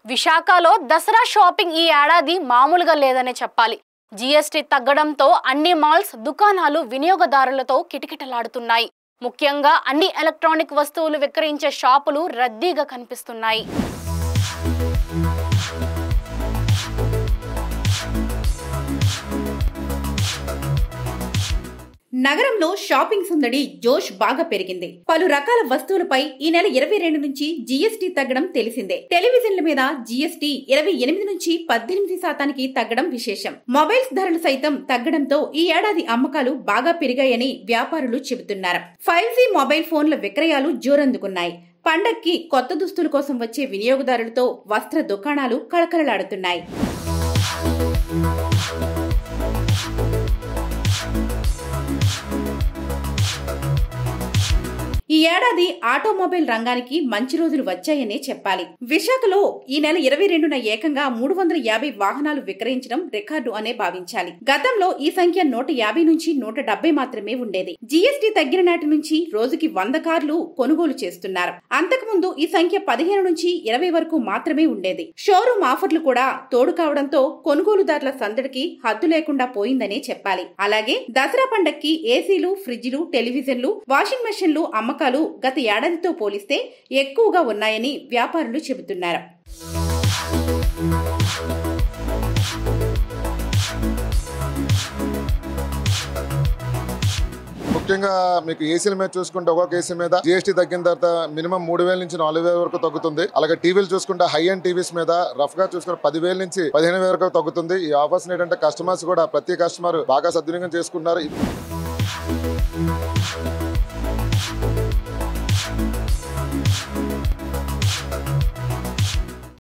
విశాఖలో దసరా షాపింగ్ ఈ ఏడాది మామూలుగా లేదనే చెప్పాలి. జీఎస్టీ తగ్గడంతో అన్ని మాల్స్, దుకాణాలు వినియోగదారులతో కిటకిటలాడుతున్నాయి. ముఖ్యంగా అన్ని ఎలక్ట్రానిక్ వస్తువులు విక్రయించే షాపులు రద్దీగా కనిపిస్తున్నాయి. నగరంలో షాపింగ్ సందడి జోష్ బాగా పెరిగింది. పలు రకాల వస్తువులపై ఈ నెల 22 నుంచి జీఎస్టీ తగ్గడం తెలిసిందే. టెలివిజన్ల మీద జీఎస్టీ 28 నుంచి 18% తగ్గడం విశేషం. మొబైల్స్ ధరలు సైతం తగ్గడంతో ఈ ఏడాది అమ్మకాలు బాగా పెరిగాయని వ్యాపారులు చెబుతున్నారు. 5G మొబైల్ ఫోన్ల విక్రయాలు జోరందుకున్నాయి. పండక్కి కొత్త దుస్తుల కోసం వచ్చే వినియోగదారులతో వస్త్ర దుకాణాలు కళకళలాడుతున్నాయి. ఈ ఏడాది ఆటోమొబైల్ రంగానికి మంచి రోజులు వచ్చాయనే చెప్పాలి. విశాఖలో ఈ నెల 22న ఏకంగా 350 వాహనాలు విక్రయించడం రికార్డు అనే భావించాలి. గతంలో ఈ సంఖ్య 150 నుంచి 170 మాత్రమే ఉండేది. జీఎస్టీ తగ్గిన నాటి నుంచి రోజుకి 100 కార్లు కొనుగోలు చేస్తున్నారు. అంతకుముందు ఈ సంఖ్య 15 నుంచి 20 వరకు మాత్రమే ఉండేది. షోరూమ్ ఆఫర్లు కూడా తోడు కావడంతో కొనుగోలుదారుల సందడికి హద్దు లేకుండా పోయిందనే చెప్పాలి. అలాగే దసరా పండక్కి ఏసీలు, ఫ్రిడ్జ్లు, టెలివిజన్లు, వాషింగ్ మెషిన్లు అమ్మకాలు గత ఏడాదితో పోలిస్తే ఎక్కువగా ఉన్నాయని వ్యాపారులు చెబుతున్నారు. ముఖ్యంగా మీకు ఏసీల మీద చూసుకుంటే ఒక్కొక్క ఏసీ మీద జీఎస్టీ తగ్గిన తర్వాత మినిమం 3,000 నుంచి 4,000 వరకు తగ్గుతుంది. అలాగే టీవీలు చూసుకుంటే హై అండ్ టీవీస్ మీద రఫ్ గా చూసుకుంటే 10,000 నుంచి 15,000 వరకు తగ్గుతుంది. ఈ ఆఫర్స్ ఏంటంటే కస్టమర్స్ కూడా ప్రతి కస్టమర్ బాగా సద్వినియోగం చేసుకున్నారు.